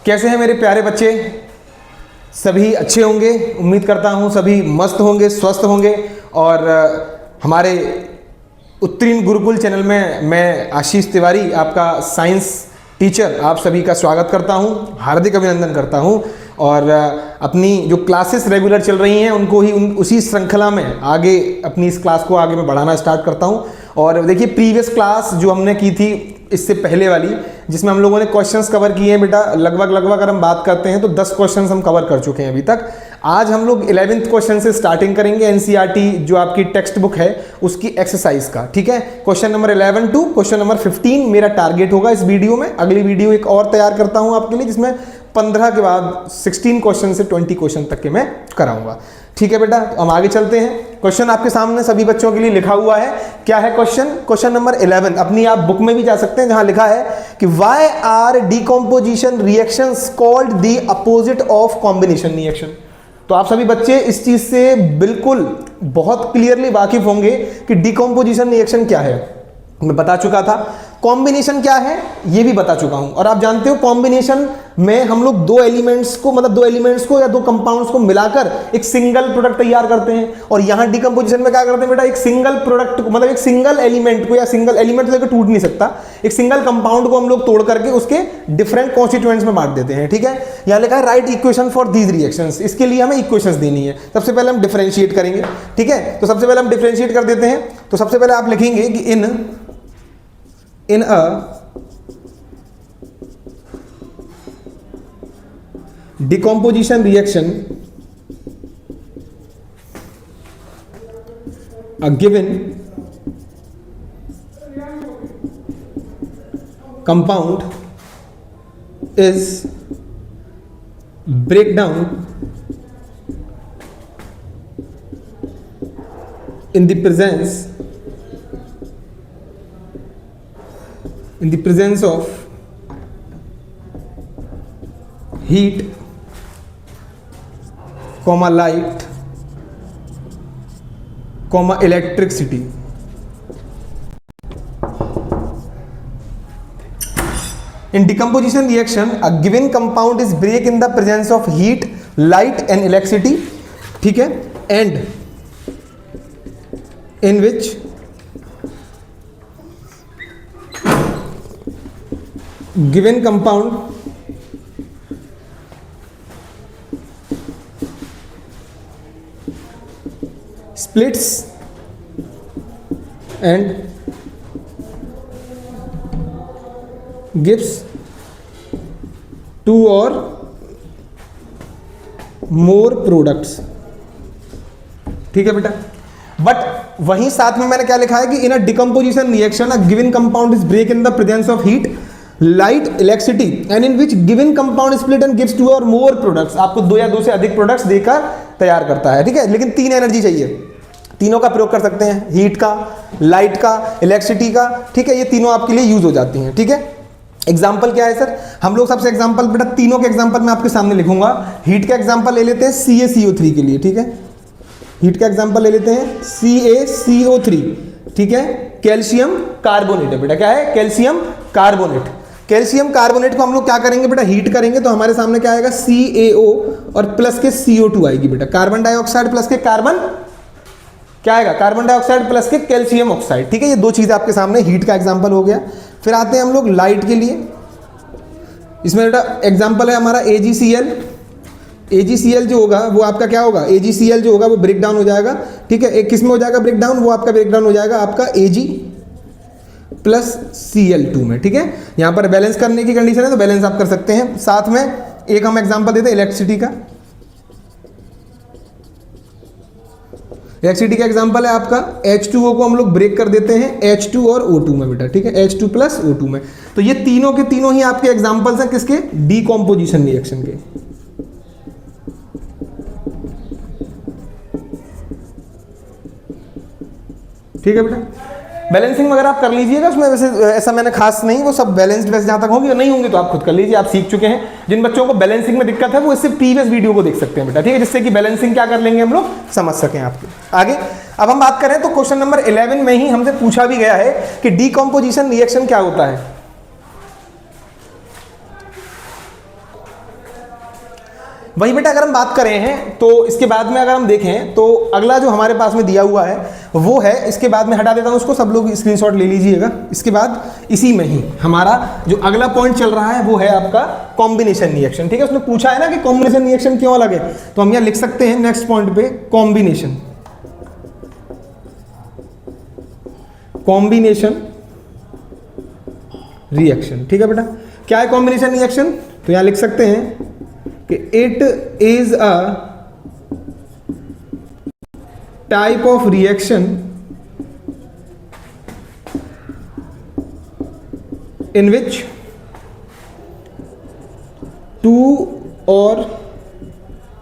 कैसे हैं मेरे प्यारे बच्चे? सभी अच्छे होंगे, उम्मीद करता हूं सभी मस्त होंगे, स्वस्थ होंगे। और हमारे उत्तीर्ण गुरुकुल चैनल में मैं आशीष तिवारी, आपका साइंस टीचर, आप सभी का स्वागत करता हूं, हार्दिक अभिनंदन करता हूं। और अपनी जो क्लासेस रेगुलर चल रही हैं उनको ही उसी श्रृंखला में आगे अपनी इस क्लास को आगे मैं बढ़ाना स्टार्ट करता हूं। और देखिए, प्रीवियस क्लास जो हमने की थी इससे पहले वाली, जिसमें हम लोगों ने क्वेश्चंस कवर किए हैं बेटा, लगभग अगर हम बात करते हैं तो 10 क्वेश्चंस हम कवर कर चुके हैं अभी तक। आज हम लोग 11th क्वेश्चन से स्टार्टिंग करेंगे, एनसीईआरटी जो आपकी टेक्स्ट बुक है उसकी एक्सरसाइज का। ठीक है, question number 11 to question number 15 मेरा टारगेट होगा इस वीडियो में। अगली वीडियो एक और तैयार करता हूं आपके लिए, जिसमें 15 के बाद 16 क्वेश्चन से 20 क्वेश्चन तक के मैं कराऊंगा। ठीक है बेटा, तो हम आगे चलते हैं। क्वेश्चन आपके सामने सभी बच्चों के लिए लिखा हुआ है। क्या है क्वेश्चन? क्वेश्चन नंबर 11, अपनी आप बुक में भी जा सकते हैं, जहां लिखा है कि why are decomposition reactions called the opposite of combination reaction. तो आप सभी बच्चे इस चीज से बिल्कुल बहुत क्लियरली वाकिफ होंगे कि डिकम्पोजिशन रिएक्शन क्या है। मैं बता चुका था। कॉम्बिनेशन क्या है ये भी बता चुका हूं। और आप जानते हो कॉम्बिनेशन में हम लोग दो एलिमेंट्स को या दो कंपाउंड्स को मिलाकर एक सिंगल प्रोडक्ट तैयार करते हैं। और यहां डिकम्पोजिशन में क्या करते हैं बेटा, एक सिंगल प्रोडक्ट को, मतलब एक सिंगल एलिमेंट को, या सिंगल एलिमेंट लेकर टूट नहीं सकता, एक सिंगल कंपाउंड को हम लोग तोड़ करके उसके डिफरेंट कॉन्स्टिट्यूएंट्स में बांट देते हैं। ठीक है, यहां लिखा है right equation for these reactions. इसके लिए हमें इक्वेशंस देनी है। सबसे पहले हम डिफरेंशिएट करेंगे। ठीक है, तो सबसे पहले हम डिफरेंशिएट कर देते हैं। तो सबसे पहले आप लिखेंगे कि in a decomposition reaction, a given compound is breakdown in the presence of heat, light, electricity. In decomposition reaction, a given compound is break in the presence of heat, light and electricity. ठीक है, and in which given compound splits and gives two or more products. ठीक है बेटा, but वहीं साथ में मैंने क्या लिखा है कि in a decomposition reaction a given compound is break in the presence of heat, light, electricity and in which given compound split and gives two और मोर प्रोडक्ट्स। आपको दो या दो से अधिक प्रोडक्ट्स देकर तैयार करता है। ठीक है, लेकिन 3 एनर्जी चाहिए। तीनों का प्रयोग कर सकते हैं, हीट का, लाइट का, इलेक्ट्रिसिटी का। ठीक है, ये तीनों आपके लिए यूज हो जाती हैं। ठीक है, एग्जाम्पल क्या है सर? हम लोग सबसे एग्जाम्पल बेटा तीनों के एग्जाम्पल मैं आपके सामने लिखूंगा। हीट का एग्जाम्पल ले लेते हैं CaCO3 के लिए। ठीक है, हीट का एग्जाम्पल ले लेते हैं CaCO3। ठीक है, कैल्शियम कार्बोनेट है बेटा। क्या है? Calcium carbonate. कैल्शियम कार्बोनेट को हम लोग क्या करेंगे बेटा, हीट करेंगे तो हमारे सामने क्या आएगा, CaO और प्लस के CO2 आएगी बेटा। कार्बन डाइऑक्साइड प्लस के कार्बन क्या आएगा, कार्बन डाइऑक्साइड प्लस के कैल्शियम ऑक्साइड। ठीक है, ये दो चीजें आपके सामने हीट का एग्जांपल हो गया। फिर आते हैं हम लोग लाइट के लिए। इसमें बेटा एग्जांपल है हमारा AgCl। AgCl जो होगा वो आपका क्या होगा, AgCl जो होगा वो ब्रेक डाउन हो जाएगा। ठीक है, एक किस में हो जाएगा ब्रेक डाउन, वो आपका ब्रेक डाउन हो जाएगा आपका Ag प्लस Cl2 में। ठीक है, यहां पर बैलेंस करने की कंडीशन है तो बैलेंस आप कर सकते हैं। साथ में एक हम एग्जांपल देते हैं इलेक्ट्रिसिटी का। इलेक्ट्रिसिटी का एग्जांपल है आपका H2O को हम लोग ब्रेक कर देते हैं H2 और O2 में बेटा। ठीक है, H2 प्लस O2 में। तो ये तीनों के तीनों ही आपके एग्जांपल्स हैं किसके, डिकम्पोजिशन रिएक्शन के। ठीक है बेटा, बैलेंसिंग वगैरह आप कर लीजिएगा उसमें, वैसे ऐसा मैंने खास नहीं, वो सब बैलेंस्ड वैसे जहां तक होंगी और नहीं होंगी तो आप खुद कर लीजिए, आप सीख चुके हैं। जिन बच्चों को बैलेंसिंग में दिक्कत है वो इससे प्रीवियस वीडियो को देख सकते हैं बेटा। ठीक है, जिससे कि बैलेंसिंग क्या कर लेंगे हम लोग समझ सकें आपके आगे। अब हम बात करें तो क्वेश्चन नंबर 11 में ही हमसे पूछा भी गया है कि डिकम्पोजिशन रिएक्शन क्या होता है। वही बेटा अगर हम बात करें हैं तो इसके बाद में अगर हम देखें तो अगला जो हमारे पास में दिया हुआ है वो है, इसके बाद में हटा देता हूं उसको, सब लोग स्क्रीनशॉट ले लीजिएगा। इसके बाद इसी में ही हमारा जो अगला पॉइंट चल रहा है वो है आपका कॉम्बिनेशन रिएक्शन। ठीक है, उसने पूछा है ना कि कॉम्बिनेशन रिएक्शन क्यों अलग है, तो हम यहां लिख सकते हैं नेक्स्ट पॉइंट पे कॉम्बिनेशन रिएक्शन। ठीक है बेटा, क्या है कॉम्बिनेशन रिएक्शन, तो यहां लिख सकते हैं कि it is a type of reaction in which two और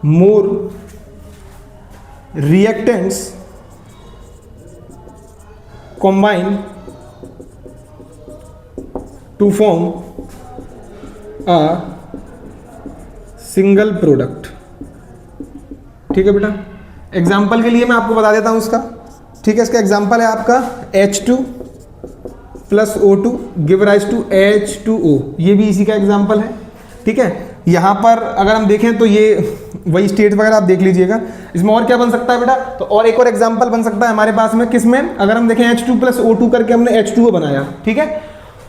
more reactants combine to form a single product। ठीक है बेटा, एग्जाम्पल के लिए मैं आपको बता देता हूं इसका। ठीक है, इसका एग्जाम्पल है आपका H2 plus O2 give rise to H2O, ये भी इसी का एग्जाम्पल है। ठीक है, यहाँ पर अगर हम देखें तो ये वही स्टेट वगैरह आप देख लीजिएगा। इसमें और क्या बन सकता है बेटा, तो और एक और एग्जांपल बन सकता है हमारे पास में, किसमें, अगर हम देखें H2 प्लस O2 करके हमने H2O बनाया। ठीक है,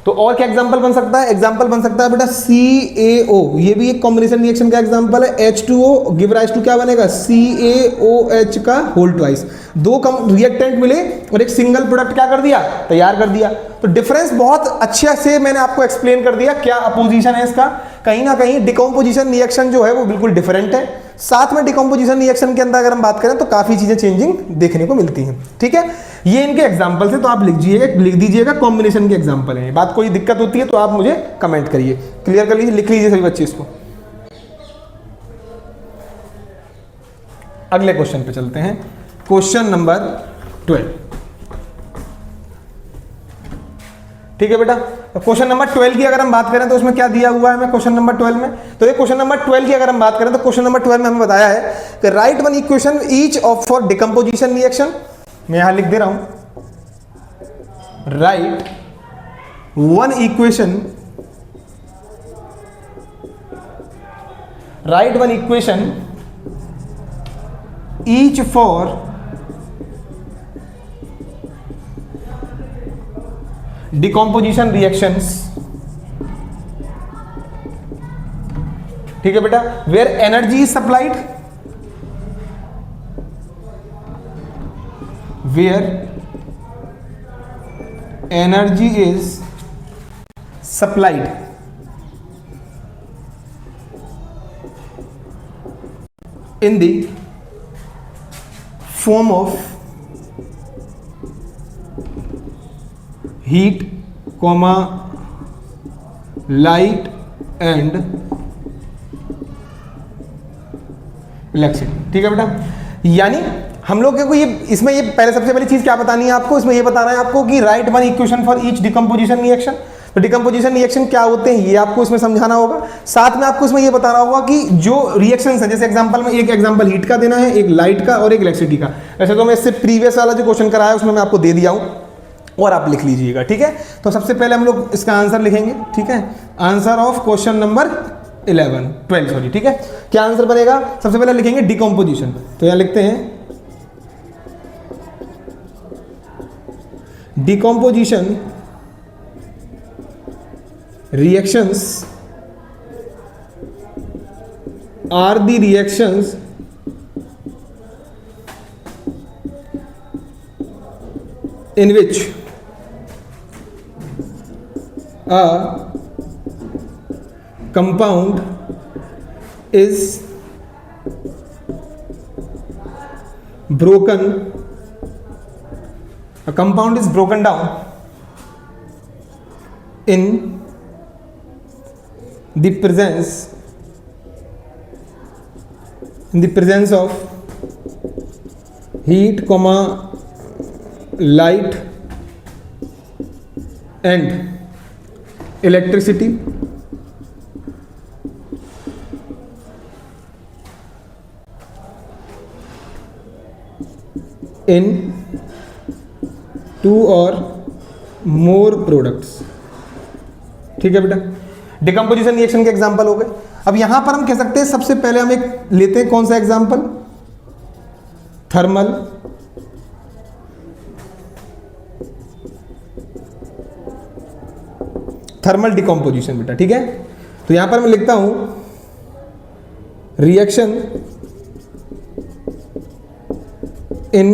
तो और क्या एग्जांपल बन सकता है, एग्जांपल बन सकता है बेटा CaO, ये भी एक कॉम्बिनेशन रिएक्शन का एग्जांपल है। H2O गिव राइज टू क्या बनेगा, CaOH का होल ट्वाइस। दो रिएक्टेंट मिले और एक सिंगल प्रोडक्ट क्या कर दिया, तैयार कर दिया। तो डिफरेंस बहुत अच्छे से मैंने आपको एक्सप्लेन कर दिया, क्या अपोजिशन है इसका। कहीं ना कहीं डिकम्पोजिशन रिएक्शन जो है वो बिल्कुल डिफरेंट है, साथ में डिकम्पोजिशन रिएक्शन के अंदर अगर हम बात करें तो काफी चीजें चेंजिंग देखने को मिलती हैं। ठीक है, ये इनके एग्जांपल है, तो आप लिख दीजिएगा कॉम्बिनेशन के एग्जांपल है। बात कोई दिक्कत होती है तो आप मुझे कमेंट करिए, क्लियर कर लीजिए, लिख लीजिए सभी बच्चे इसको। अगले क्वेश्चन पे चलते हैं, क्वेश्चन नंबर 12। ठीक है बेटा, क्वेश्चन नंबर 12 की अगर हम बात करें तो उसमें क्या दिया हुआ है हमें क्वेश्चन नंबर 12 में, तो ये क्वेश्चन नंबर 12 की अगर हम बात करें तो क्वेश्चन नंबर 12 में हमें बताया है कि right one equation each of for decomposition reaction. मैं यहां लिख दे रहा हूं, right one equation each for decomposition reactions. ठीक है बेटा, where energy is supplied, where energy is supplied in the form of heat, light and electricity. ठीक है बेटा, यानी हम लोग को ये इसमें ये पहले सबसे पहली चीज क्या बतानी है आपको, इसमें ये बताना है आपको कि right one equation for each decomposition reaction. तो डिकम्पोजिशन रिएक्शन क्या होते हैं ये आपको इसमें समझाना होगा, साथ में आपको इसमें ये बताना होगा कि जो रिएक्शंस है, जैसे एग्जांपल में एक एग्जांपल हीट का देना है, एक लाइट का और एक इलेक्ट्रिसिटी का। वैसे तो मैं इससे प्रीवियस वाला जो क्वेश्चन कराया उसमें मैं आपको दे दिया हूं और आप लिख लीजिएगा। ठीक है, तो सबसे पहले हम लोग इसका आंसर लिखेंगे। ठीक है, answer of question number 12 sorry. ठीक है, क्या आंसर बनेगा, सबसे पहले लिखेंगे डिकम्पोजिशन, तो यहां लिखते हैं decomposition reactions are the reactions in which a compound is broken down in the presence of heat, light and electricity in two or more products। ठीक है बेटा, डिकम्पोजिशन रिएक्शन के एग्जांपल हो गए। अब यहां पर हम कह सकते हैं, सबसे पहले हम एक लेते हैं कौन सा एग्जाम्पल, थर्मल डिकम्पोजिशन बेटा, ठीक है। तो यहां पर मैं लिखता हूं reaction in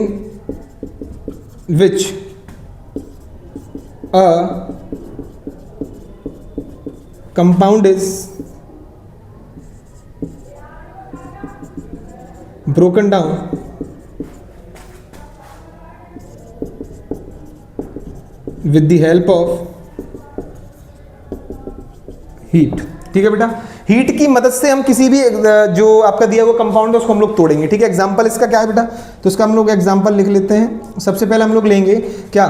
which a compound is broken down with the help of heat, ठीक है बेटा। हीट की मदद से हम किसी भी जो आपका दिया हुआ कंपाउंड है उसको हम लोग तोड़ेंगे, ठीक है। एग्जांपल इसका क्या है बेटा, तो इसका हम लोग एग्जांपल लिख लेते हैं। सबसे पहले हम लोग लेंगे क्या,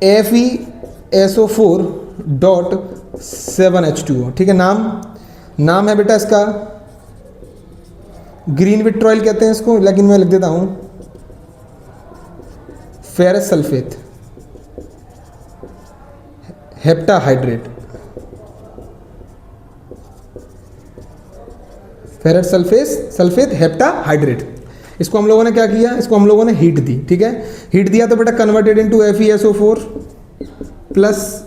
FeSO4.7H2O, ठीक है। नाम है बेटा इसका ग्रीन विट्रॉयल कहते हैं इसको, लेकिन मैं लिख देता हूं ferrous sulphate heptahydrate, ferrous sulphate heptahydrate. इसको हम लोगों ने क्या किया, इसको हम लोगों ने हीट दी, ठीक है। हीट दिया तो बेटा converted into FeSO4 plus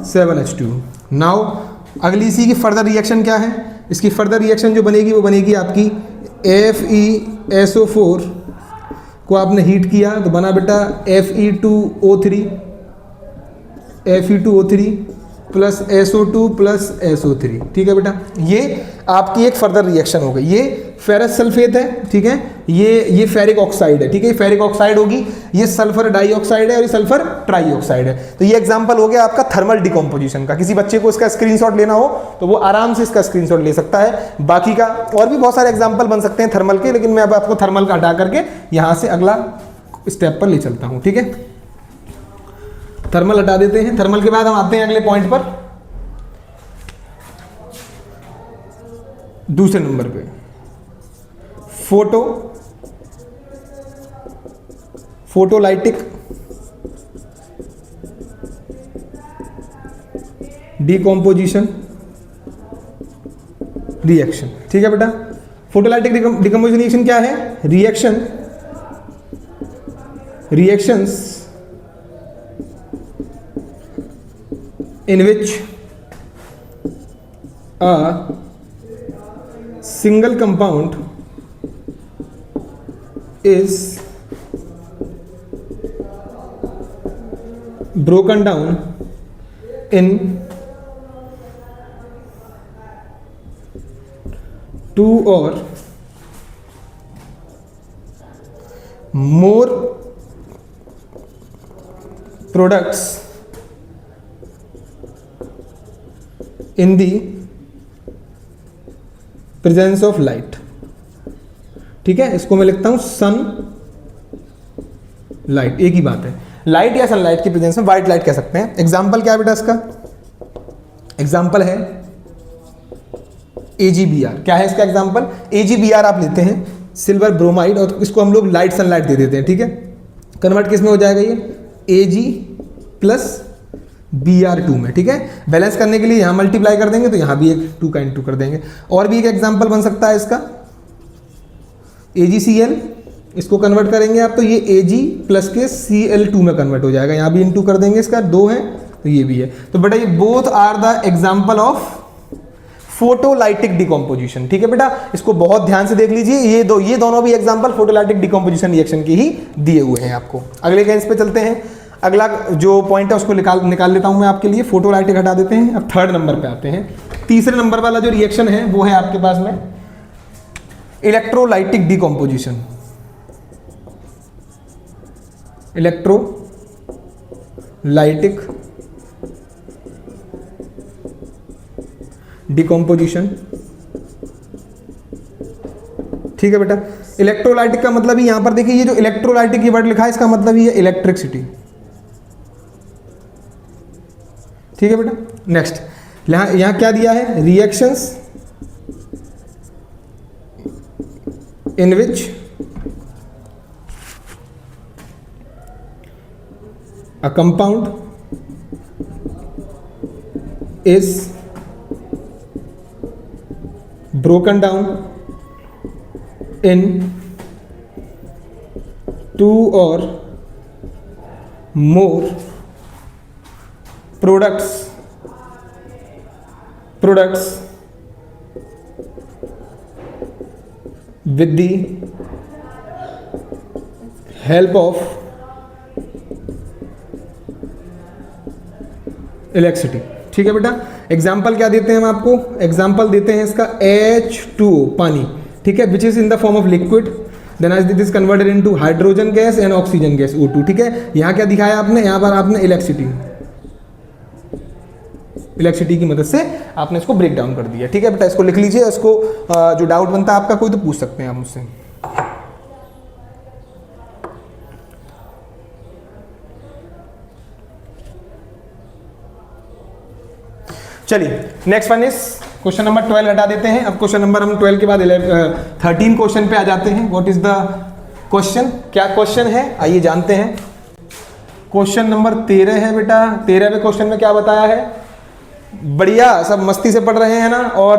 7H2। Now अगली इसी की फर्दर रिएक्शन क्या है, इसकी फर्दर रिएक्शन जो बनेगी वो बनेगी आपकी FeSO4 को आपने हीट किया तो बना बेटा Fe2O3 plus SO2 plus SO3, ठीक है बेटा। ये आपकी एक फर्दर रिएक्शन हो गई। ये फेरस सल्फेट है, ठीक है। ये फेरिक ऑक्साइड है, ठीक है। फेरिक ऑक्साइड होगी, ये सल्फर डाइऑक्साइड है और ये सल्फर ट्राइऑक्साइड है। तो ये एग्जांपल हो गया आपका थर्मल डिकम्पोजिशन का। किसी बच्चे को इसका स्क्रीनशॉट लेना हो तो वो आराम से इसका स्क्रीनशॉट ले सकता है। बाकी का और भी बहुत सारे एग्जाम्पल बन सकते हैं थर्मल के, लेकिन मैं अब आपको थर्मल का हटा करके यहाँ से अगला स्टेप पर ले चलता हूँ, ठीक है। थर्मल हटा देते हैं। थर्मल के बाद हम आते हैं अगले पॉइंट पर, दूसरे नंबर पे फोटोलाइटिक डिकम्पोजिशन रिएक्शन, ठीक है बेटा। फोटोलाइटिक डिकम्पोजिशन रिएक्शन क्या है, reactions in which a single compound is broken down in two or more products in the presence of light, ठीक है। इसको मैं लिखता हूं सन लाइट, एक ही बात है। लाइट या सनलाइट की प्रेजेंस में व्हाइट लाइट कह सकते हैं। एग्जाम्पल क्या है बेटा इसका, एग्जाम्पल है AgBr। क्या है इसका एग्जाम्पल, AgBr आप लेते हैं सिल्वर ब्रोमाइड और इसको हम लोग लाइट सनलाइट दे देते हैं, ठीक है। कन्वर्ट किस में हो जाएगा ये Ag प्लस Br2 में, ठीक है। बैलेंस करने के लिए यहाँ मल्टीप्लाई कर देंगे तो यहाँ भी एक 2 का इंटू कर देंगे। और भी एक एग्जांपल बन सकता है इसका AgCl, इसको कन्वर्ट करेंगे आप तो ये Ag प्लस के Cl2 में कन्वर्ट हो जाएगा, यहाँ भी इंटू कर देंगे, इसका 2 है तो ये भी है। तो बेटा ये both are the example of photolytic decomposition, ठीक है बेटा। इसको बहुत ध्यान से देख लीजिए, ये दोनों भी एग्जाम्पल फोटोलाइटिक डिकम्पोजिशन रिएक्शन के ही दिए हुए हैं आपको। अगले केस पे चलते हैं। अगला जो पॉइंट है उसको निकाल लेता हूं मैं आपके लिए। फोटोलाइटिक हटा देते हैं। अब थर्ड नंबर पे आते हैं। तीसरे नंबर वाला जो रिएक्शन है वो है आपके पास में इलेक्ट्रोलाइटिक डिकम्पोजिशन। इलेक्ट्रोलाइटिक डिकम्पोजिशन, ठीक है बेटा। इलेक्ट्रोलाइटिक का मतलब ही यहां पर देखिए, ये जो इलेक्ट्रोलाइटिक ये वर्ड लिखा है इसका मतलब ही है इलेक्ट्रिसिटी, ठीक है बेटा। नेक्स्ट यहां क्या दिया है, reactions in which a compound is broken down in 2 or more products with the help of electricity. ठीक है बेटा, एग्जाम्पल क्या देते हैं हम आपको, एग्जाम्पल देते हैं इसका H2O पानी, ठीक है, which is in the form of liquid, then as this converted into hydrogen gas and oxygen gas O2। ठीक है, यहाँ क्या दिखाया आपने, यहाँ पर आपने इलेक्ट्रिसिटी की मदद से आपने इसको ब्रेक डाउन कर दिया। ठीक है बेटा, इसको लिख लीजिए, इसको जो डाउट बनता है आपका कोई तो पूछ सकते हैं आप मुझसे। चलिए next one is question number 12 हटा देते हैं। अब क्वेश्चन नंबर हम 12 के बाद 13 क्वेश्चन पे आ जाते हैं। व्हाट इज द क्वेश्चन, क्या क्वेश्चन है आइए जानते हैं। क्वेश्चन नंबर 13 है बेटा। 13वें क्वेश्चन में क्या बताया है, बढ़िया सब मस्ती से पढ़ रहे हैं ना, और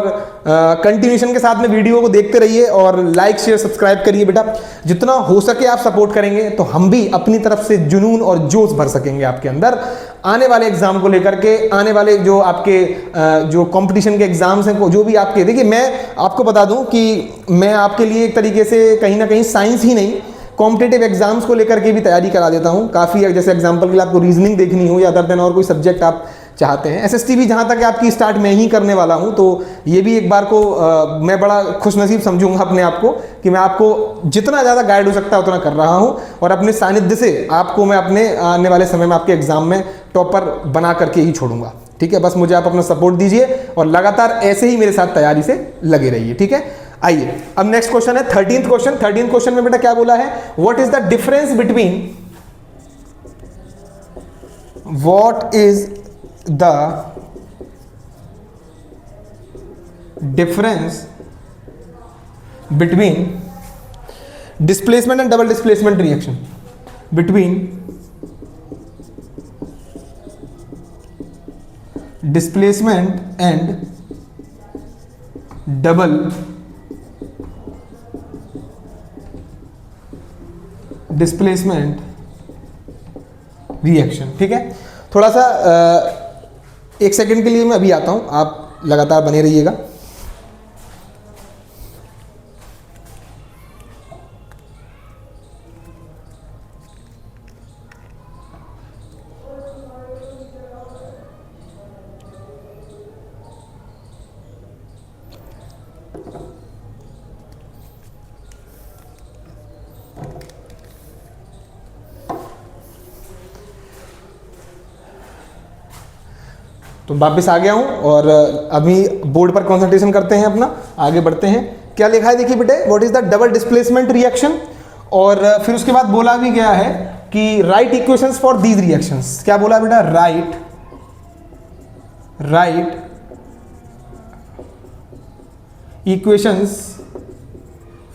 कंटिन्यूशन के साथ में वीडियो को देखते रहिए और लाइक शेयर सब्सक्राइब करिए बेटा। जितना हो सके आप सपोर्ट करेंगे तो हम भी अपनी तरफ से जुनून और जोश भर सकेंगे आपके अंदर आने वाले एग्जाम को लेकर के, आने वाले जो आपके जो कंपटीशन के एग्जाम्स हैं, जो भी आपके, देखिए मैं आपको बता दूं कि मैं आपके लिए एक तरीके से कहीं ना कहीं साइंस ही नहीं कॉम्पिटेटिव एग्जाम्स को लेकर के भी तैयारी करा देता हूं काफ़ी। जैसे एग्जाम्पल के लिए आपको रीजनिंग देखनी हो या अदर देन और कोई सब्जेक्ट आप चाहते हैं, एसएसटी भी जहां तक आपकी स्टार्ट मैं ही करने वाला हूं, तो ये भी एक बार को मैं बड़ा खुशनसीब समझूंगा अपने आप को कि मैं आपको जितना ज़्यादा गाइड हो सकता है उतना कर रहा हूं, और अपने सानिध्य से आपको मैं अपने आने वाले समय में आपके एग्जाम में टॉपर बना करके ही छोड़ूंगा। ठीक है, बस मुझे आप अपना सपोर्ट दीजिए और लगातार ऐसे ही मेरे साथ तैयारी से लगे रहिए। ठीक है, आइए अब नेक्स्ट क्वेश्चन है 13th क्वेश्चन। 13th क्वेश्चन में बेटा क्या बोला है, what is the difference between, what is the difference between displacement and double displacement reaction, between displacement and double displacement reaction। ठीक है, थोड़ा सा एक सेकंड के लिए मैं अभी आता हूं, आप लगातार बने रहिएगा। तो वापस आ गया हूं और अभी बोर्ड पर कंसंट्रेशन करते हैं, अपना आगे बढ़ते हैं। क्या लिखा है देखिए बेटे, what is the double displacement reaction, और फिर उसके बाद बोला भी गया है कि right equations for these reactions. क्या बोला बेटा, right equations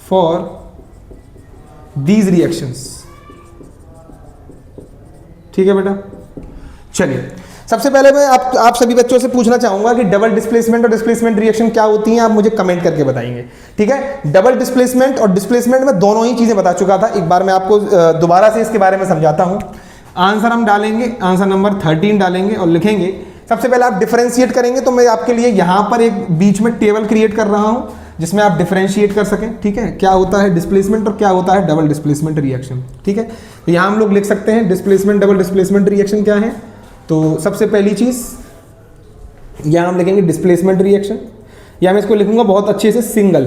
for these reactions. ठीक है बेटा, चलिए सबसे पहले मैं आप सभी बच्चों से पूछना चाहूंगा कि डबल डिस्प्लेसमेंट और डिस्प्लेसमेंट रिएक्शन क्या होती हैं, आप मुझे कमेंट करके बताएंगे। ठीक है, डबल डिस्प्लेसमेंट और डिस्प्लेसमेंट में दोनों ही चीजें बता चुका था, एक बार मैं आपको दोबारा से इसके बारे में समझाता हूं। आंसर हम डालेंगे, आंसर नंबर 13 डालेंगे और लिखेंगे। सबसे पहले आप डिफरेंशिएट करेंगे, तो मैं आपके लिए यहां पर एक बीच में टेबल क्रिएट कर रहा हूं जिसमें आप डिफरेंशिएट कर सकें। ठीक है, क्या होता है डिस्प्लेसमेंट और क्या होता है डबल डिस्प्लेसमेंट रिएक्शन। ठीक है, तो यहां हम लोग लिख सकते हैं डिस्प्लेसमेंट डबल डिस्प्लेसमेंट रिएक्शन क्या है। तो सबसे पहली चीज यहां हम लिखेंगे डिस्प्लेसमेंट रिएक्शन, या मैं इसको लिखूंगा बहुत अच्छे से सिंगल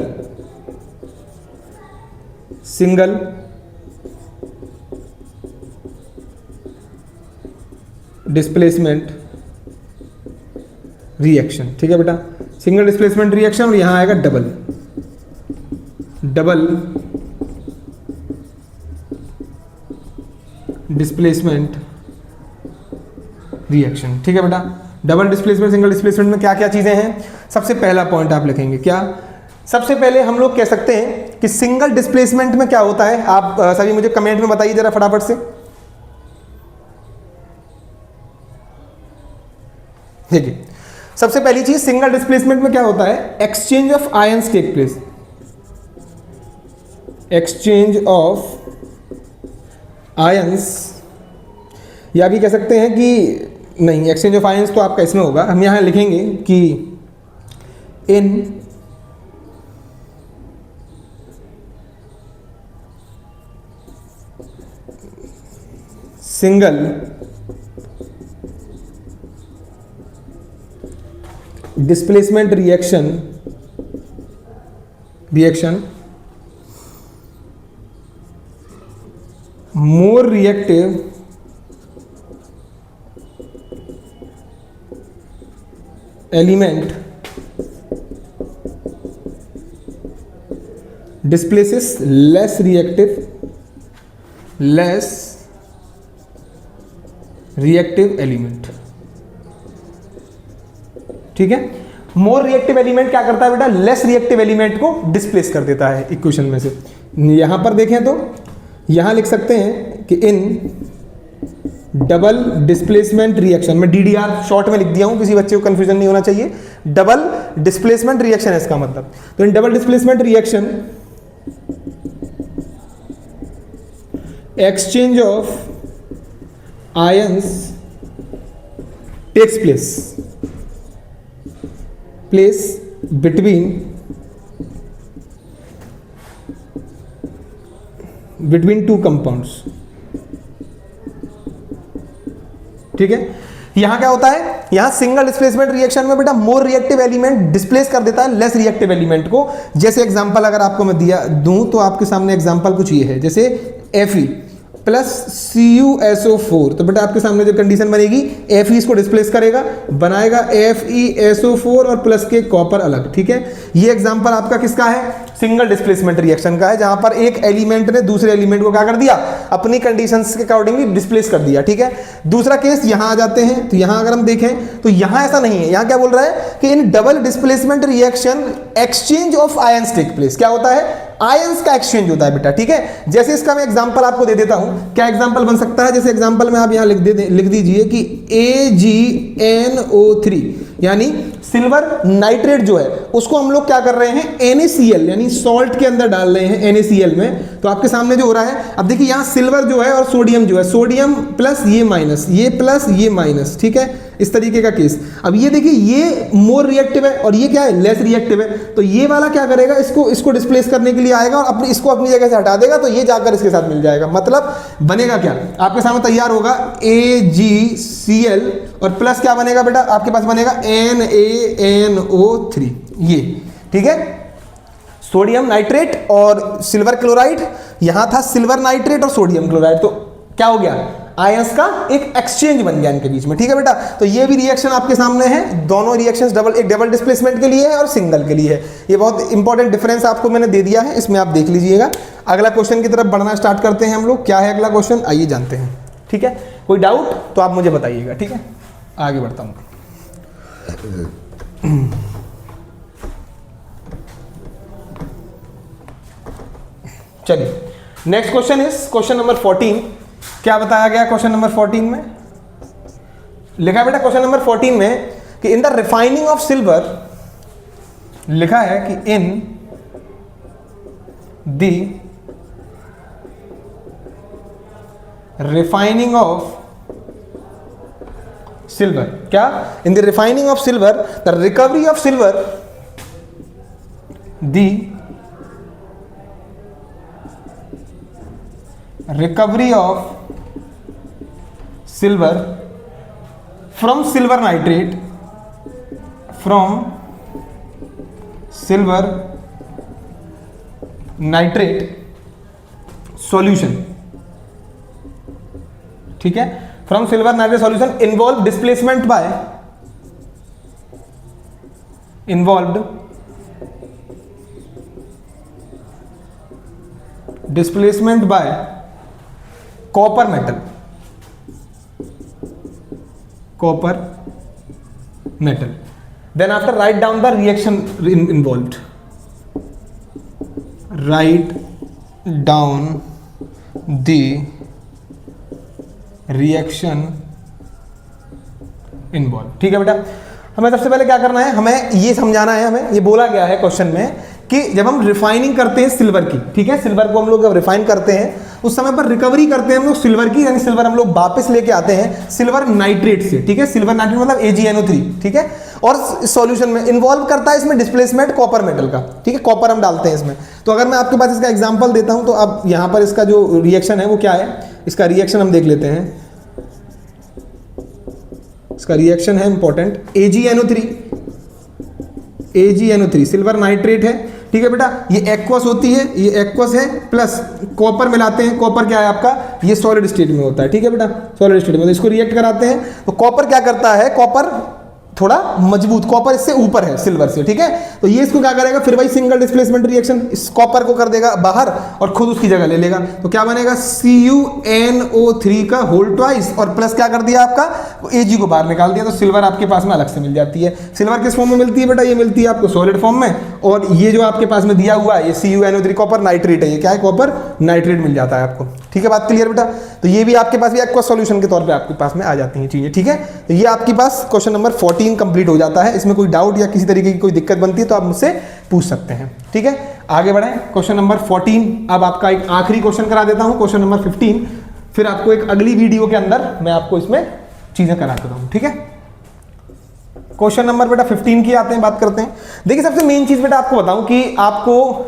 डिस्प्लेसमेंट रिएक्शन। ठीक है बेटा, सिंगल डिस्प्लेसमेंट रिएक्शन, और यहां आएगा डबल डिस्प्लेसमेंट रिएक्शन। ठीक है बेटा, डबल डिस्प्लेसमेंट सिंगल डिस्प्लेसमेंट में क्या क्या चीजें हैं। सबसे पहला पॉइंट आप लिखेंगे क्या, सबसे पहले हम लोग कह सकते हैं कि सिंगल डिस्प्लेसमेंट में क्या होता है। आप सभी मुझे कमेंट में बताइए जरा फटाफट से। देखिए सबसे पहली चीज, सिंगल डिस्प्लेसमेंट में क्या होता है, exchange of ions take place, exchange of ions, या भी कह सकते हैं कि नहीं, एक्सचेंज ऑफ आयंस तो आपका इसमें होगा, हम यहां लिखेंगे कि in single displacement reaction more reactive element displaces less reactive element. ठीक है, मोर रिएक्टिव एलिमेंट क्या करता है बेटा, लेस रिएक्टिव एलिमेंट को डिस्प्लेस कर देता है इक्वेशन में से। यहां पर देखें तो यहां लिख सकते हैं कि इन डबल डिस्प्लेसमेंट रिएक्शन, मैं DDR शॉर्ट में लिख दिया हूं, किसी बच्चे को कंफ्यूजन नहीं होना चाहिए, डबल डिस्प्लेसमेंट रिएक्शन है इसका मतलब। तो in double displacement reaction exchange of ions takes place between two compounds. ठीक है, यहां क्या होता है, यहां सिंगल डिस्प्लेसमेंट रिएक्शन में बेटा मोर रिएक्टिव एलिमेंट डिस्प्लेस कर देता है लेस रिएक्टिव एलिमेंट को। जैसे एग्जांपल अगर आपको मैं दूं तो आपके सामने एग्जांपल कुछ ये है, जैसे Fe प्लस CuSO4, तो बेटा आपके सामने जो कंडीशन बनेगी, Fe इसको डिस्प्लेस करेगा, बनाएगा FeSO4 और प्लस के कॉपर अलग। ठीक है, ये एग्जांपल आपका किसका है, सिंगल डिस्प्लेसमेंट रिएक्शन का है, जहां पर एक एलिमेंट ने दूसरे एलिमेंट को क्या कर दिया, अपनी कंडीशंस के अकॉर्डिंगली डिस्प्लेस कर दिया। ठीक है, दूसरा केस यहां आ जाते हैं, तो यहां अगर हम देखें तो यहां ऐसा नहीं है, यहां क्या बोल रहा है कि in double displacement reaction exchange of ions take place. क्या होता है, आयंस का एक्सचेंज होता है बेटा। ठीक है, जैसे इसका मैं एग्जांपल आपको दे देता हूं, क्या एग्जांपल बन सकता है, जैसे एग्जांपल में आप यहां लिख दीजिए कि AgNO3 यानी सिल्वर नाइट्रेट जो है उसको हम लोग क्या कर रहे हैं, NaCl यानी सॉल्ट के अंदर डाल रहे हैं NaCl में। तो आपके सामने जो हो रहा है, अब देखिए यहां सिल्वर जो है और सोडियम जो है, सोडियम प्लस ये माइनस, ये प्लस ये माइनस। ठीक है, इस तरीके का केस। अब ये देखिए ये मोर रिएक्टिव है और ये क्या है, लेस रिएक्टिव है, तो ये वाला क्या करेगा, इसको डिस्प्लेस करने के लिए आएगा और इसको अपनी जगह से हटा देगा, तो ये जाकर इसके साथ मिल जाएगा। मतलब बनेगा क्या, आपके सामने तैयार होगा AgCl और प्लस क्या बनेगा बेटा, आपके पास बनेगा NaNO3 ये। ठीक है, सोडियम नाइट्रेट और सिल्वर क्लोराइड, यहां था सिल्वर नाइट्रेट और सोडियम क्लोराइड, तो क्या हो गया, आयंस का एक एक्सचेंज बन गया इनके बीच में। ठीक है बेटा, तो ये भी रिएक्शन आपके सामने है, दोनों रिएक्शंस एक डबल डिस्प्लेसमेंट के लिए है और सिंगल के लिए है। ये बहुत इंपॉर्टेंट डिफरेंस आपको मैंने दे दिया है, इसमें आप देख लीजिएगा। अगला क्वेश्चन की तरफ बढ़ना स्टार्ट करते हैं हम लोग। क्या है अगला क्वेश्चन, आइए जानते हैं। ठीक है, कोई डाउट तो आप मुझे बताइएगा। ठीक है, आगे बढ़ता हूं। चलिए, next question is question number 14। क्या बताया गया क्वेश्चन नंबर 14 में, लिखा है बेटा क्वेश्चन नंबर 14 में कि in the refining of silver, लिखा है कि in the refining of silver, क्या, in the refining of silver the recovery of silver, the recovery of silver from silver nitrate, from silver nitrate solution। ठीक है, from silver nitrate solution involved displacement by copper metal। Then after write down the reaction involved, write down the reaction involved। ठीक है बेटा, हमें सबसे पहले क्या करना है, हमें ये समझाना है, हमें ये बोला गया है क्वेश्चन में कि जब हम रिफाइनिंग करते हैं सिल्वर की, ठीक है, सिल्वर को हम लोग जब रिफाइन करते हैं उस समय पर रिकवरी करते हैं हम लोग सिल्वर की, यानी सिल्वर हम लोग वापस लेके आते हैं सिल्वर नाइट्रेट से, ठीक है, सिल्वर नाइट्रेट मतलब AgNO3, ठीक है, और सॉल्यूशन में इन्वॉल्व करता है इसमें डिस्प्लेसमेंट कॉपर मेटल का, ठीक है, कॉपर हम डालते हैं इसमें। तो अगर मैं आपके पास इसका एग्जांपल देता हूं तो अब यहां पर इसका जो रिएक्शन है वो क्या है, इसका रिएक्शन हम देख लेते हैं। इसका रिएक्शन है इंपॉर्टेंट, AgNO3 सिल्वर नाइट्रेट है, ठीक है बेटा, ये एक्वस होती है, ये एक्वस है, प्लस कॉपर मिलाते हैं, कॉपर क्या है आपका, ये सॉलिड स्टेट में होता है, ठीक है बेटा, सॉलिड स्टेट में, तो इसको रिएक्ट कराते हैं तो कॉपर क्या करता है, कॉपर थोड़ा मजबूत, कॉपर इससे ऊपर है सिल्वर से, ठीक है, तो ये इसको क्या करेगा, फिर वही सिंगल डिस्प्लेसमेंट रिएक्शन इस कॉपर को कर देगा बाहर और खुद उसकी जगह ले लेगा, तो क्या बनेगा CuNO3 का होल ट्वाइस और प्लस क्या कर दिया आपका Ag को बाहर निकाल दिया, तो सिल्वर आपके पास में अलग से मिल जाती है। सिल्वर किस फॉर्म में मिलती है बेटा, ये मिलती है आपको सॉलिड फॉर्म में, और ये जो आपके पास में दिया हुआ है ये CuNO3 कॉपर नाइट्रेट है, ये क्या है, कॉपर नाइट्रेट मिल जाता है आपको, ठीक है, बात क्लियर बेटा। तो ये भी आपके पास भी एक्वा सॉल्यूशन के तौर पे आपके पास में आ जाती हैं चीजें, ठीक है। तो ये आपके पास क्वेश्चन नंबर 14 कंप्लीट हो जाता है। इसमें कोई डाउट या किसी तरीके की कोई दिक्कत बनती है तो आप मुझसे पूछ सकते हैं, ठीक है। आगे बढ़े, क्वेश्चन नंबर 14, अब आपका एक आखिरी क्वेश्चन करा देता हूं, क्वेश्चन नंबर 15, फिर आपको एक अगली वीडियो के अंदर मैं आपको इसमें चीजें करा देता हूं, ठीक है। क्वेश्चन नंबर बेटा 15 की आते हैं, बात करते हैं। देखिए सबसे मेन चीज बेटा आपको बताऊं कि आपको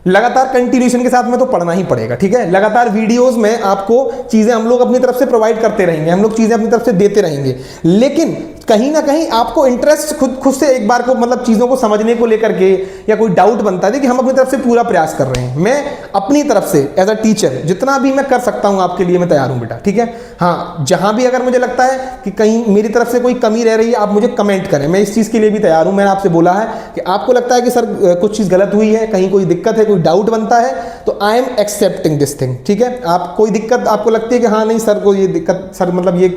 लगातार कंटिन्यूएशन के साथ में तो पढ़ना ही पड़ेगा, ठीक है, लगातार वीडियोस में आपको चीजें हम लोग अपनी तरफ से प्रोवाइड करते रहेंगे, हम लोग चीजें अपनी तरफ से देते रहेंगे, लेकिन कहीं ना कहीं आपको इंटरेस्ट खुद से एक बार को मतलब चीजों को समझने को लेकर के या कोई डाउट बनता है कि हम अपनी तरफ से पूरा प्रयास कर रहे हैं। मैं अपनी तरफ से एज अ टीचर जितना भी मैं कर सकता हूं आपके लिए मैं तैयार हूं बेटा, ठीक है। हाँ, जहां भी अगर मुझे लगता है कि कहीं मेरी तरफ से कोई कमी रह रही है आप मुझे कमेंट करें, मैं इस चीज के लिए भी तैयार हूं। मैंने आपसे बोला है कि आपको लगता है कि सर कुछ चीज गलत हुई है, कहीं कोई दिक्कत है, कोई डाउट बनता है, तो I am accepting this thing, ठीक है। आप कोई दिक्कत आपको लगती है कि हाँ नहीं सर को ये दिक्कत, सर मतलब ये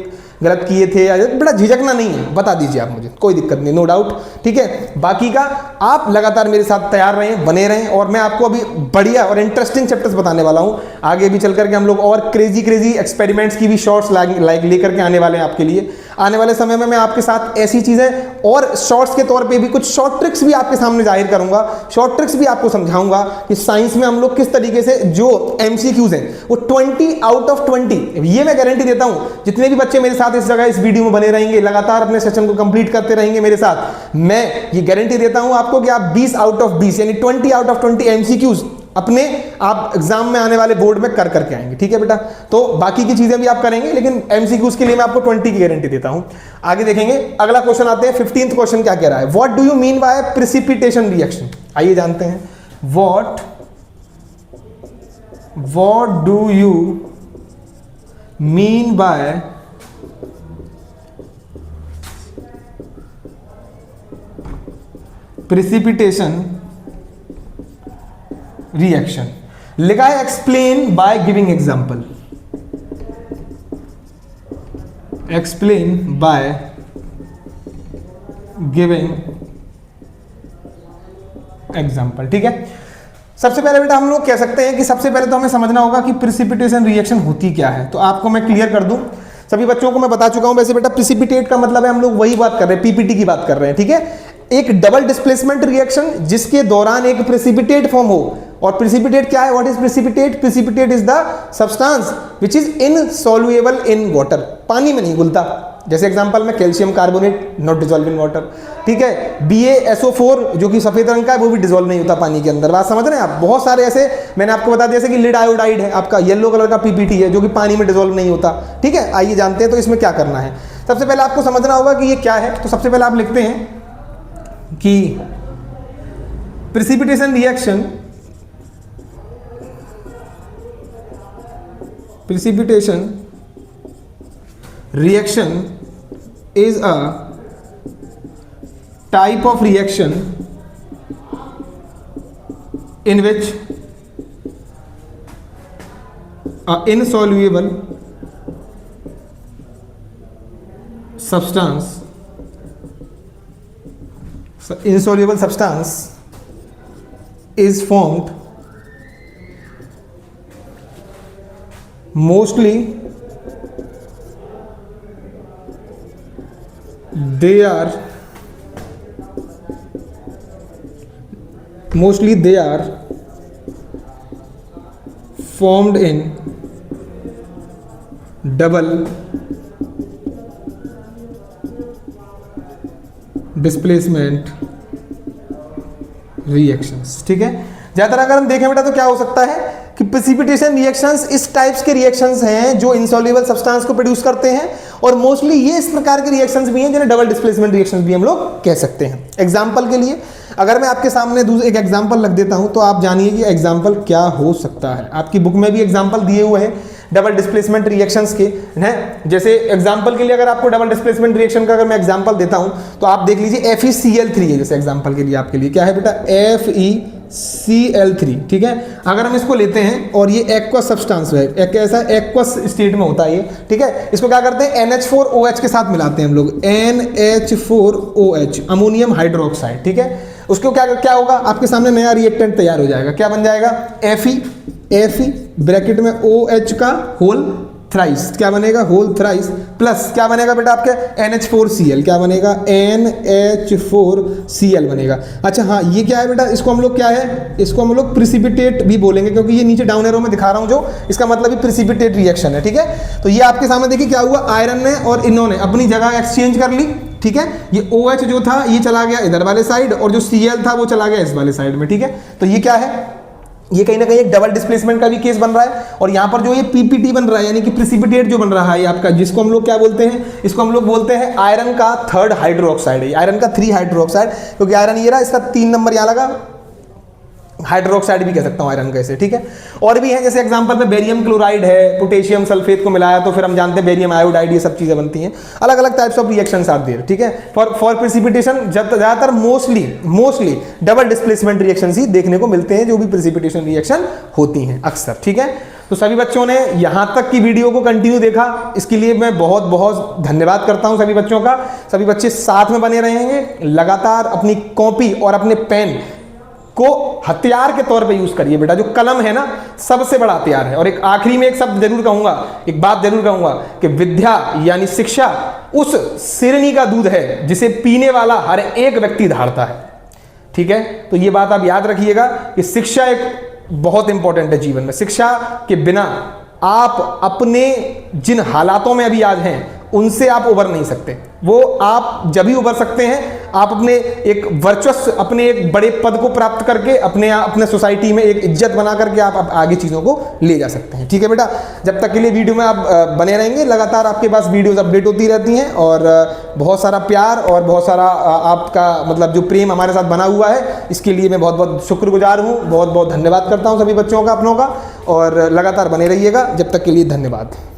गलत किए थे, बेटा झिझकना नहीं है, बता दीजिए आप मुझे, कोई दिक्कत नहीं, नो डाउट, ठीक है। बाकी का आप लगातार मेरे साथ तैयार रहें, बने रहें, और मैं आपको अभी बढ़िया और इंटरेस्टिंग चैप्टर्स बताने वाला हूं। आगे भी चल करके हम लोग और क्रेजी एक्सपेरिमेंट्स की भी शॉर्ट्स लाइक लेकर के आने वाले हैं आपके लिए। आने वाले समय में मैं आपके साथ ऐसी चीजें और शॉर्ट्स के तौर पे भी कुछ शॉर्ट ट्रिक्स भी आपके सामने जाहिर करूंगा, शॉर्ट ट्रिक्स भी आपको समझाऊंगा कि साइंस में हम लोग किस तरीके से जो MCQs हैं वो 20 आउट ऑफ 20, ये मैं गारंटी देता हूं, जितने भी बच्चे मेरे साथ इस जगह इस वीडियो में बने रहेंगे, लगातार अपने सेशन को कंप्लीट करते रहेंगे मेरे साथ, मैं ये गारंटी देता हूं आपको कि आप 20 आउट ऑफ 20 यानी 20 आउट ऑफ 20 MCQs अपने आप एग्जाम में आने वाले बोर्ड में कर करके आएंगे, ठीक है बेटा। तो बाकी की चीजें भी आप करेंगे, लेकिन MCQs के लिए मैं आपको 20 की गारंटी देता हूं। आगे देखेंगे, अगला क्वेश्चन आते हैं 15th क्वेश्चन क्या कह रहा है, what do you mean by precipitation reaction. आइए जानते हैं, what do you mean by precipitation reaction. लिखा है explain by giving example, explain by giving example, ठीक है। सबसे पहले बेटा हम लोग कह सकते हैं कि सबसे पहले तो हमें समझना होगा कि प्रेसिपिटेशन रिएक्शन होती क्या है। तो आपको मैं क्लियर कर दूं, सभी बच्चों को मैं बता चुका हूं। वैसे बेटा प्रेसिपिटेट का मतलब है, हम लोग वही बात कर रहे हैं, PPT की बात कर रहे हैं, ठीक है, एक डबल डिस्प्लेसमेंट रिएक्शन जिसके दौरान एक प्रेसिपिटेट फॉर्म हो। और प्रेसिपिटेट क्या है, what is precipitate, precipitate is the substance which is insoluble in water, पानी में नहीं घुलता। जैसे एग्जांपल में calcium carbonate not dissolve in water, ठीक है। BaSO4 जो कि सफेद रंग का है वो भी डिसॉल्व नहीं होता पानी के अंदर, बात समझ रहे हैं आप। बहुत सारे ऐसे मैंने आपको बता दिया, जैसे कि लिड आयोडाइड है आपका, येलो कलर का PPT है जो कि पानी में डिसॉल्व नहीं होता, ठीक है। आइए जानते हैं तो इसमें क्या करना है। सबसे पहले आपको समझना होगा कि ये क्या है। तो सबसे पहले आप लिखते हैं कि precipitation reaction, precipitation reaction is a type of reaction in which a insoluble substance is formed mostly they are mostly they are formed in double displacement reactions. ठीक है, ज्यादातर अगर हम देखें बेटा तो क्या हो सकता है कि प्रेसिपिटेशन रिएक्शंस इस टाइप्स के रिएक्शंस हैं जो इनसॉल्युबल सब्सटेंस को प्रोड्यूस करते हैं, और मोस्टली ये इस प्रकार के रिएक्शंस भी हैं जिन्हें डबल डिस्प्लेसमेंट रिएक्शंस भी हम लोग कह सकते हैं। एग्जांपल के लिए अगर मैं आपके सामने एक एग्जांपल रख देता हूं तो आप जानिए कि एग्जांपल क्या हो सकता है। आपकी बुक में भी एग्जांपल दिए हुए हैं डबल डिस्प्लेसमेंट रिएक्शंस के हैं। जैसे एग्जांपल के लिए अगर आपको डबल डिस्प्लेसमेंट रिएक्शन का अगर मैं एग्जांपल देता हूं तो आप देख लीजिए FeCl3 है। जैसे एग्जांपल के लिए आपके लिए क्या है बेटा, FeCl3। ठीक है, अगर हम इसको लेते हैं और ये एक्वस सब्सटेंस है, एक ऐसा एक्वस स्टेट में होता है ये। ठीक है, इसको क्या करते हैं NH4OH के साथ मिलाते हैं हम लोग, NH4OH अमोनियम हाइड्रोक्साइड। ठीक है, उसको क्या होगा, आपके सामने नया रिएक्टेंट तैयार हो जाएगा। क्या बन जाएगा, Fe ब्रैकेट में OH का होल थ्राइस, क्या बनेगा, होल थ्राइस, प्लस क्या बनेगा बेटा आपके NH4Cl, क्या बनेगा, NH4Cl बनेगा। अच्छा हाँ, ये क्या है बेटा, इसको हम लोग क्या है, इसको हम लोग प्रिसिपिटेट भी बोलेंगे क्योंकि ये नीचे डाउन एरो में दिखा रहा हूं जो, इसका मतलब ये प्रिसिपिटेट रिएक्शन है। ठीक है, तो ये आपके सामने देखिए क्या हुआ, आयरन ने और इन्होंने अपनी जगह एक्सचेंज कर ली। ठीक है, ये OH जो था ये चला गया इधर वाले साइड और जो Cl था वो चला गया इस वाले साइड में। ठीक है, तो ये क्या है, ये कहीं ना कहीं एक डबल डिस्प्लेसमेंट का भी केस बन रहा है। और यहाँ पर जो ये PPT बन रहा है यानी कि प्रिसिपिटेट जो बन रहा है आपका, जिसको हम लोग क्या बोलते हैं, इसको हम लोग बोलते हैं आयरन का 3rd हाइड्रोक्साइड है, आयरन का 3 हाइड्रोक्साइड, क्योंकि आयरन ये रहा, इसका 3 नंबर यहाँ लगा, हाइड्रोक्साइड भी कह सकता हूँ आयरन का इसे। ठीक है, और भी है, जैसे एग्जांपल में बेरियम क्लोराइड है, पोटेशियम सल्फेट को मिलाया तो फिर हम जानते हैं बेरियम आयोडाइड, ये सब चीजें बनती हैं। अलग अलग types of reactions are there. ठीक है, फॉर प्रेसिपिटेशन ज्यादातर मोस्टली डबल डिस्प्लेसमेंट रिएक्शंस ही देखने को मिलते हैं जो भी प्रेसिपिटेशन रिएक्शन होती हैं अक्सर। ठीक है, तो सभी बच्चों ने यहां तक की वीडियो को कंटिन्यू देखा, इसके लिए मैं बहुत बहुत धन्यवाद करता हूं सभी बच्चों का। सभी बच्चे साथ में बने रहेंगे, लगातार अपनी कॉपी और अपने पेन को हथियार के तौर पे यूज करिए बेटा। जो कलम है ना, सबसे बड़ा हथियार है। और एक आखिरी में एक शब्द जरूर कहूंगा, एक बात जरूर कहूंगा कि विद्या यानी शिक्षा उस सिरनी का दूध है जिसे पीने वाला हर एक व्यक्ति धारता है। ठीक है, तो ये बात आप याद रखिएगा कि शिक्षा एक बहुत इंपॉर्टेंट है जीवन में। शिक्षा के बिना आप अपने जिन हालातों में अभी आज हैं उनसे आप उबर नहीं सकते। वो आप जब ही उबर सकते हैं आप अपने एक वर्चस्व, अपने एक बड़े पद को प्राप्त करके अपने सोसाइटी में एक इज्जत बना करके आप आगे चीज़ों को ले जा सकते हैं। ठीक है बेटा, जब तक के लिए वीडियो में आप बने रहेंगे, लगातार आपके पास वीडियोस अपडेट होती रहती हैं और बहुत सारा प्यार और बहुत सारा आपका मतलब जो प्रेम हमारे साथ बना हुआ है, इसके लिए मैं बहुत बहुत शुक्रगुजार हूँ। बहुत बहुत धन्यवाद करता हूँ सभी बच्चों का, अपनों का, और लगातार बने रहिएगा। जब तक के लिए धन्यवाद।